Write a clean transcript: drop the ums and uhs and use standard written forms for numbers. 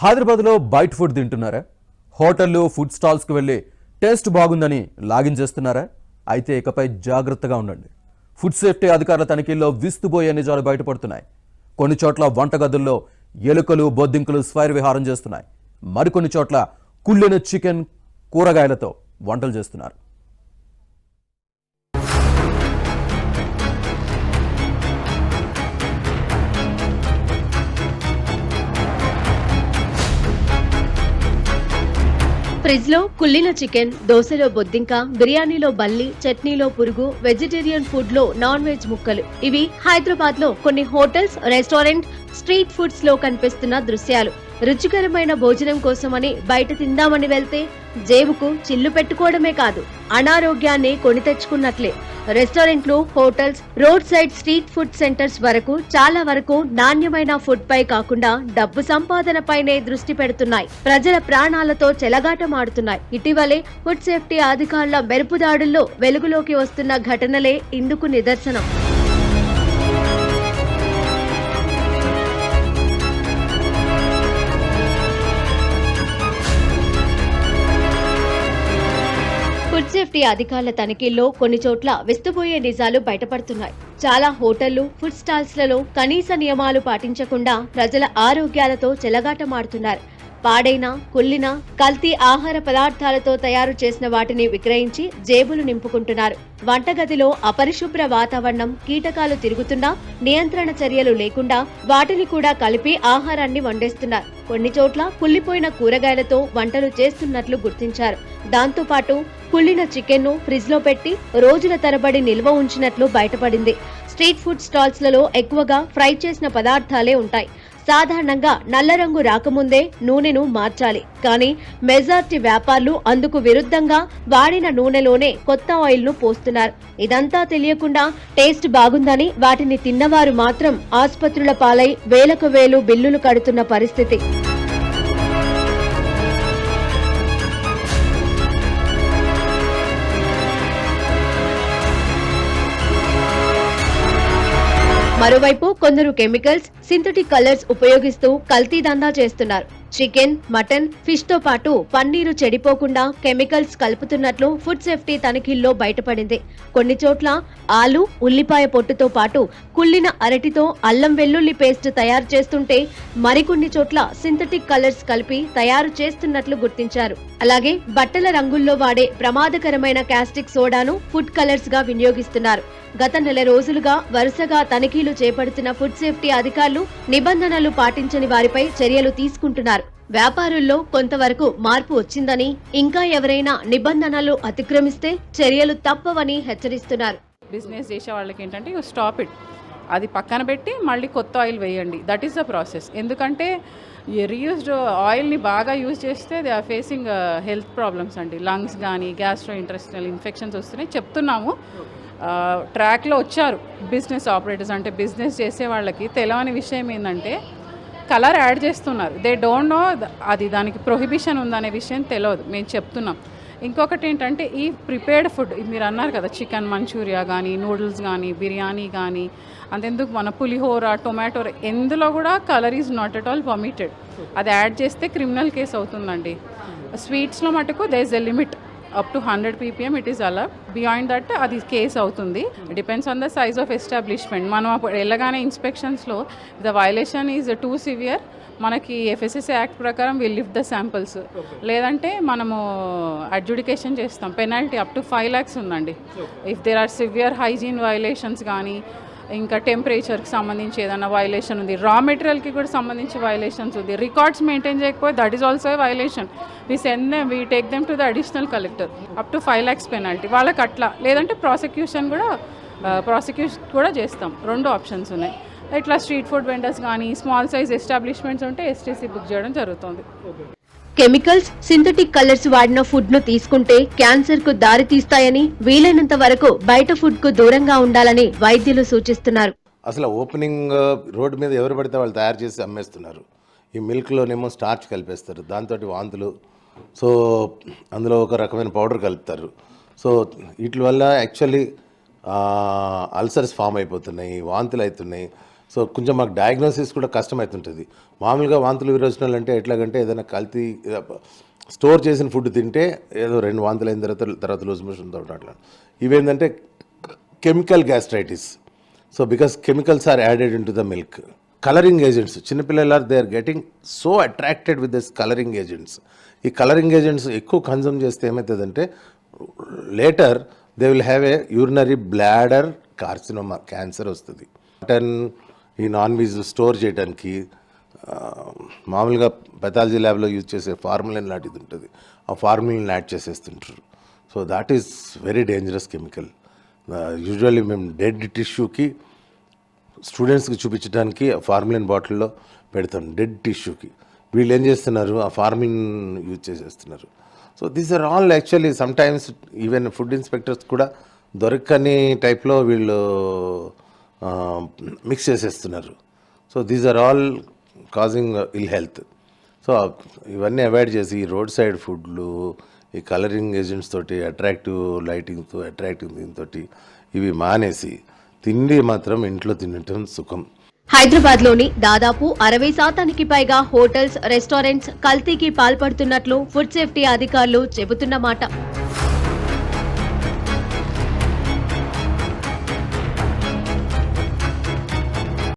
హైదరాబాద్లో బయట ఫుడ్ తింటున్నారా? హోటళ్ళు ఫుడ్ స్టాల్స్కి వెళ్ళి టేస్ట్ బాగుందని లాగిన్ చేస్తున్నారా? అయితే ఇకపై జాగ్రత్తగా ఉండండి. ఫుడ్ సేఫ్టీ అధికారుల తనిఖీల్లో విస్తుపోయే నిజాలు బయటపడుతున్నాయి. కొన్ని చోట్ల వంటగదుల్లో ఎలుకలు బొద్దింకలు స్వైర విహారం చేస్తున్నాయి. మరికొన్ని చోట్ల కుళ్ళిన చికెన్ కూరగాయలతో వంటలు చేస్తున్నారు. ఫ్రిడ్జ్ లో కుళ్ళిన చికెన్, దోశలో బొద్దింక, బిర్యానీలో బల్లి, చట్నీలో పురుగు, వెజిటేరియన్ ఫుడ్ లో నాన్ వెజ్ ముక్కలు. ఇవి హైదరాబాద్ లో కొన్ని హోటల్స్, రెస్టారెంట్, స్ట్రీట్ ఫుడ్స్ లో కనిపిస్తున్న దృశ్యాలు. రుచికరమైన భోజనం కోసమని బయట తిందామని వెళ్తే జేబుకు చిల్లు పెట్టుకోవడమే కాదు, అనారోగ్యాన్ని కొని తెచ్చుకున్నట్లే. రెస్టారెంట్లు, hotels, road side street food centres వరకు చాలా వరకు నాణ్యమైన ఫుడ్ పై కాకుండా డబ్బు సంపాదనపైనే దృష్టి పెడుతున్నాయి. ప్రజల ప్రాణాలతో చెలగాటమాడుతున్నాయి. ఇటీవలే ఫుడ్ సేఫ్టీ అధికారుల మెరుపుదాడుల్లో వెలుగులోకి వస్తున్న ఘటనలే ఇందుకు నిదర్శనం. ఫుడ్ సేఫ్టీ అధికారుల తనిఖీల్లో కొన్ని చోట్ల విస్తుపోయే నిజాలు బయటపడుతున్నాయి. చాలా హోటళ్లు, ఫుడ్ స్టాల్స్లలో కనీస నియమాలు పాటించకుండా ప్రజల ఆరోగ్యాలతో చెలగాటమాడుతున్నారు. పాడైన, కుళ్ళిన, కల్తీ ఆహార పదార్థాలతో తయారు చేసిన వాటిని విక్రయించి జేబులు నింపుకుంటున్నారు. వంటగదిలో అపరిశుభ్ర వాతావరణం, కీటకాలు తిరుగుతున్నా నియంత్రణ చర్యలు లేకుండా వాటిని కూడా కలిపి ఆహారాన్ని వండేస్తున్నారు. కొన్ని చోట్ల కుళ్లిపోయిన కూరగాయలతో వంటలు చేస్తున్నట్లు గుర్తించారు. దాంతో పాటు కుళ్ళిన చికెన్ ను ఫ్రిడ్జ్ లో పెట్టి రోజుల తరబడి నిల్వ ఉంచినట్లు బయటపడింది. స్ట్రీట్ ఫుడ్ స్టాల్స్ లలో ఎక్కువగా ఫ్రై చేసిన పదార్థాలే ఉంటాయి. సాధారణంగా నల్ల రంగు రాకముందే నూనెను మార్చాలి. కానీ మెజార్టీ వ్యాపారులు అందుకు విరుద్ధంగా వాడిన నూనెలోనే కొత్త ఆయిల్ ను పోస్తున్నారు. ఇదంతా తెలియకుండా టేస్ట్ బాగుందని వాటిని తిన్నవారు మాత్రం ఆసుపత్రుల పాలై వేలకు వేలు బిల్లులు కడుతున్న పరిస్థితి. మరోవైపు కొందరు కెమికల్స్, సింథటిక్ కలర్స్ ఉపయోగిస్తూ కల్తీ దందా చేస్తున్నారు. చికెన్, మటన్, ఫిష్ తో పాటు పన్నీరు చెడిపోకుండా కెమికల్స్ కలుపుతున్నట్లు ఫుడ్ సేఫ్టీ తనిఖీల్లో బయటపడింది. కొన్ని చోట్ల ఆలు, ఉల్లిపాయ పొట్టుతో పాటు కుళ్ళిన అరటితో అల్లం వెల్లుల్లి పేస్ట్ తయారు చేస్తుంటే మరికొన్ని చోట్ల సింథటిక్ కలర్స్ కలిపి తయారు చేస్తున్నట్లు గుర్తించారు. అలాగే బట్టల రంగుల్లో వాడే ప్రమాదకరమైన కాస్టిక్ సోడాను ఫుడ్ కలర్స్ గా వినియోగిస్తున్నారు. గత నెల రోజులుగా వరుసగా తనిఖీలు చేపడుతున్న ఫుడ్ సేఫ్టీ అధికారులు నిబంధనలు పాటించని వారిపై చర్యలు తీసుకుంటున్నారు. వ్యాపారుల్లో కొంతవరకు మార్పు వచ్చిందని, ఇంకా ఎవరైనా నిబంధనలు అతిక్రమిస్తే చర్యలు తప్పవని హెచ్చరిస్తున్నారు. బిజినెస్ చేసే వాళ్ళకి ఏంటంటే స్టాప్ ఇట్, అది పక్కన పెట్టి మళ్ళీ కొత్త ఆయిల్ వేయండి. That is the process. ఎందుకంటే రీయూజ్డ్ ఆయిల్ని బాగా యూజ్ చేస్తే they are facing health problems అండి. లంగ్స్ కానీ గ్యాస్ట్రో ఇంటెస్టినల్ ఇన్ఫెక్షన్స్ వస్తున్నాయి. చెప్తున్నాము, ట్రాక్లో వచ్చారు బిజినెస్ ఆపరేటర్స్. అంటే బిజినెస్ చేసే వాళ్ళకి తెలవని విషయం ఏంటంటే కలర్ యాడ్ చేస్తున్నారు. దే డోంట్ నో అది దానికి ప్రొహిబిషన్ ఉందనే విషయం తెలియదు. మేము చెప్తున్నాం. ఇంకొకటి ఏంటంటే ఈ ప్రిపేర్డ్ ఫుడ్ మీరు అన్నారు కదా, చికెన్ మంచూరియా కానీ, నూడిల్స్ కానీ, బిర్యానీ కానీ, అంతెందుకు మన పులిహోర, టొమాటో, ఎందులో కూడా colour is not at all permitted. అది యాడ్ చేస్తే క్రిమినల్ కేసు అవుతుందండి. స్వీట్స్లో మటుకు they is a limit. Up to 100 ppm it is అలా. బియాండ్ దట్ అది కేస్ అవుతుంది. Depends on the size of establishment. మనం అప్పుడు వెళ్ళగానే ఇన్స్పెక్షన్స్లో the violation is too severe, మనకి FSSA యాక్ట్ ప్రకారం విల్ లిఫ్ట్ ద శాంపిల్స్. లేదంటే మనము అడ్జుడికేషన్ చేస్తాం. పెనాల్టీ అప్ టు 5 lakhs ఉందండి. If there are severe hygiene violations కానీ, ఇంకా టెంపరేచర్కి సంబంధించి ఏదైనా వైలేషన్ ఉంది, రా మెటీరియల్కి కూడా సంబంధించి వైలేషన్స్ ఉంది, రికార్డ్స్ మెయింటైన్ చేయకపోతే that is also a violation. We take them to the additional collector. Up to 5 lakhs penalty వాళ్ళకి అట్లా. లేదంటే ప్రాసిక్యూషన్ కూడా చేస్తాం. 2 ఆప్షన్స్ ఉన్నాయి. ఇట్లా స్ట్రీట్ ఫుడ్ వెండర్స్ కానీ స్మాల్ సైజ్ ఎస్టాబ్లిష్మెంట్స్ ఉంటే STC బుక్ చేయడం జరుగుతుంది. కెమికల్స్, సింథటిక్ కలర్స్ వాడిన ఫుడ్ ను తీసుకుంటే క్యాన్సర్ కు దారి తీస్తాయని, వీలైనంత వరకు బయట ఫుడ్ కు దూరంగా ఉండాలని వైద్యులు సూచిస్తున్నారు. అసలు ఓపెనింగ్ రోడ్డు మీద ఎవరు పడితే వాళ్ళు తయారు చేసి అమ్మేస్తున్నారు. ఈ మిల్క్లోనేమో స్టార్చ్ కలిపేస్తారు, దాంతో వాంతులు. సో అందులో ఒక రకమైన పౌడర్ కలుపుతారు. సో వీటి వల్ల యాక్చువల్లీ అల్సర్స్ ఫామ్ అయిపోతున్నాయి, వాంతులు అవుతున్నాయి. సో కొంచెం మాకు డయాగ్నోసిస్ కూడా కష్టమవుతుంటుంది. మామూలుగా వాంతులు విరోచనాలు అంటే ఎట్లాగంటే ఏదైనా కల్తీ స్టోర్ చేసిన ఫుడ్ తింటే ఏదో 2 వాంతులు అయిన తర్వాత లూజ్ మోషన్తో అట్లా. ఇవేంటంటే chemical gastritis. So because chemicals are added into the milk. Colouring agents, చిన్నపిల్లలు they are getting so attracted with this colouring agents. ఈ కలరింగ్ ఏజెంట్స్ ఎక్కువ కన్జ్యూమ్ చేస్తే ఏమవుతుందంటే later they will have a urinary bladder carcinoma, cancer వస్తుంది. Mutton, ఈ non veg store చేయడానికి మామూలుగా pathology ల్యాబ్లో యూజ్ చేసే ఫార్ములిన్ లాంటిది ఉంటుంది, ఆ ఫార్ములిన్ యాడ్ చేసేస్తుంటారు. So that is very dangerous chemical. Usually మేము డెడ్ టిష్యూకి స్టూడెంట్స్కి చూపించడానికి ఫార్ములిన్ బాటిల్లో పెడతాం. డెడ్ టిష్యూకి వీళ్ళు ఏం చేస్తున్నారు, ఆ ఫార్మిన్ యూజ్ చేసేస్తున్నారు. So these are all actually sometimes even food inspectors కూడా దొరకని టైప్లో వీళ్ళు మిక్స్ చేసేస్తున్నారు. So these are all causing ill health. So ఇవన్నీ అవాయిడ్ చేసి ఈ రోడ్ సైడ్ ఫుడ్లు, ఈ కలరింగ్ ఏజెంట్స్ తోటి, అట్రాక్టివ్ లైటింగ్తో, అట్రాక్టివ్ దీంతో ఇవి మానేసి తిండి మాత్రం ఇంట్లో తినటం సుఖం. హైదరాబాద్లోని దాదాపు 60% పైగా హోటల్స్, రెస్టారెంట్స్ కల్తీకి పాల్పడుతున్నట్లు ఫుడ్ సేఫ్టీ అధికారులు చెబుతున్నమాట.